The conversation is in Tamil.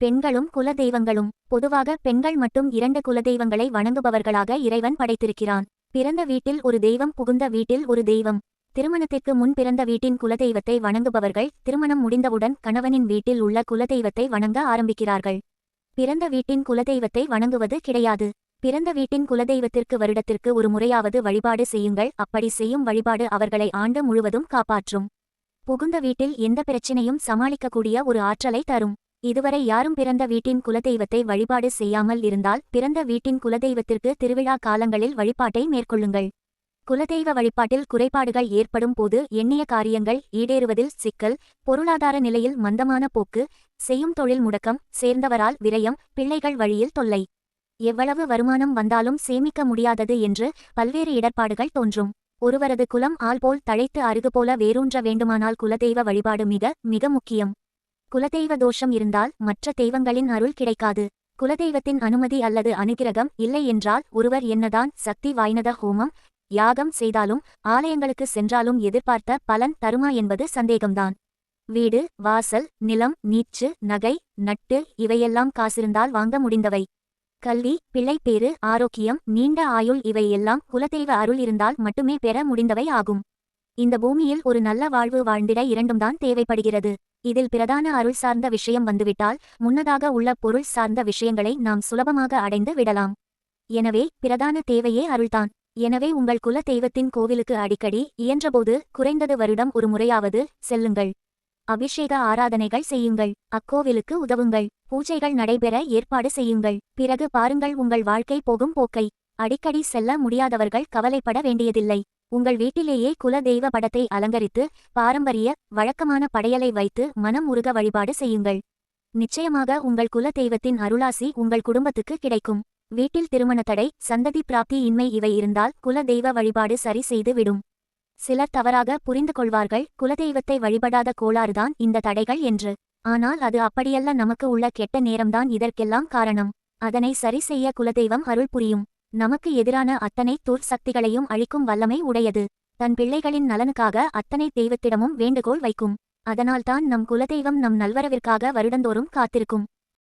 பெண்களும் குல தெய்வங்களும். பொதுவாக பெண்கள் மட்டும் 2 குலதெய்வங்களை வணங்குபவர்களாக இறைவன் படைத்திருக்கிறான். பிறந்த வீட்டில் ஒரு தெய்வம், புகுந்த வீட்டில் ஒரு தெய்வம். திருமணத்திற்கு முன் பிறந்த வீட்டின் குலதெய்வத்தை வணங்குபவர்கள் திருமணம் முடிந்தவுடன் கணவனின் வீட்டில் உள்ள குலதெய்வத்தை வணங்க ஆரம்பிக்கிறார்கள். பிறந்த வீட்டின் குலதெய்வத்தை வணங்குவது கிடையாது. பிறந்த வீட்டின் குலதெய்வத்திற்கு வருடத்திற்கு ஒரு முறையாவது வழிபாடு செய்யுங்கள். அப்படி செய்யும் வழிபாடு அவர்களை ஆண்டு முழுவதும் காப்பாற்றும். புகுந்த வீட்டில் எந்த பிரச்சினையும் சமாளிக்கக்கூடிய ஒரு ஆற்றலை தரும். இதுவரை யாரும் பிறந்த வீட்டின் குலதெய்வத்தை வழிபாடு செய்யாமல் இருந்தால் பிறந்த வீட்டின் குலதெய்வத்திற்கு திருவிழா காலங்களில் வழிபாட்டை மேற்கொள்ளுங்கள். குலதெய்வ வழிபாட்டில் குறைபாடுகள் ஏற்படும் போது எண்ணிய காரியங்கள் ஈடேறுவதில் சிக்கல், பொருளாதார நிலையில் மந்தமான போக்கு, செய்யும் தொழில் முடக்கம், சேர்ந்தவரால் விரயம், பிள்ளைகள் வழியில் தொல்லை, எவ்வளவு வருமானம் வந்தாலும் சேமிக்க முடியாதது என்று பல்வேறு இடர்பாடுகள் தோன்றும். ஒருவரது குலம் ஆள் போல் தழைத்து அருகு போல வேரூன்ற வேண்டுமானால் குலதெய்வ வழிபாடு மிக மிக முக்கியம். குலதெய்வ தோஷம் இருந்தால் மற்ற தெய்வங்களின் அருள் கிடைக்காது. குலதெய்வத்தின் அனுமதி அல்லது அனுகிரகம் இல்லை என்றால் ஒருவர் என்னதான் சக்தி வாய்ந்த ஹோமம், யாகம் செய்தாலும் ஆலயங்களுக்கு சென்றாலும் எதிர்பார்த்த பலன் தருமா என்பது சந்தேகம்தான். வீடு, வாசல், நிலம், நீச்சு, நகை, நட்டு இவையெல்லாம் காசிருந்தால் வாங்க முடிந்தவை. கல்வி, பிள்ளைப்பேறு, ஆரோக்கியம், நீண்ட ஆயுள் இவையெல்லாம் குலதெய்வ அருள் இருந்தால் மட்டுமே பெற முடிந்தவை ஆகும். இந்த பூமியில் ஒரு நல்ல வாழ்வு வாழ்ந்திட இரண்டும்தான் தேவைப்படுகிறது. இதில் பிரதான அருள் சார்ந்த விஷயம் வந்துவிட்டால் முன்னதாக உள்ள பொருள் சார்ந்த விஷயங்களை நாம் சுலபமாக அடைந்து விடலாம். எனவே பிரதான தேவையே அருள்தான். எனவே உங்கள் குல தெய்வத்தின் கோவிலுக்கு அடிக்கடி இயன்றபோது குறைந்தது வருடம் ஒரு முறையாவது செல்லுங்கள். அபிஷேக ஆராதனைகள் செய்யுங்கள். அக்கோவிலுக்கு உதவுங்கள். பூஜைகள் நடைபெற ஏற்பாடு செய்யுங்கள். பிறகு பாருங்கள் உங்கள் வாழ்க்கை போகும் போக்கை. அடிக்கடி செல்ல முடியாதவர்கள் கவலைப்பட வேண்டியதில்லை. உங்கள் வீட்டிலேயே குல தெய்வ படத்தை அலங்கரித்து பாரம்பரிய வழக்கமான படையலை வைத்து மனம் உருக வழிபாடு செய்யுங்கள். நிச்சயமாக உங்கள் குல தெய்வத்தின் அருளாசி உங்கள் குடும்பத்துக்கு கிடைக்கும். வீட்டில் திருமண தடை, சந்ததி பிராப்தி இன்மை இவை இருந்தால் குல தெய்வ வழிபாடு சரி செய்து விடும். சிலர் தவறாக புரிந்து கொள்வார்கள், குலதெய்வத்தை வழிபடாத கோளாறுதான் இந்த தடைகள் என்று. ஆனால் அது அப்படியல்ல. நமக்கு உள்ள கெட்ட நேரம்தான் இதற்கெல்லாம் காரணம். அதனை சரி செய்ய குலதெய்வம் அருள் புரியும். நமக்கு எதிரான அத்தனை துர்சக்திகளையும் அழிக்கும் வல்லமை உடையது. தன் பிள்ளைகளின் நலனுக்காக அத்தனை தெய்வத்திடமும் வேண்டுகோள் வைக்கும். அதனால்தான் நம் குலதெய்வம் நம் நல்வரவிற்காக வருடந்தோறும் காத்திருக்கும்.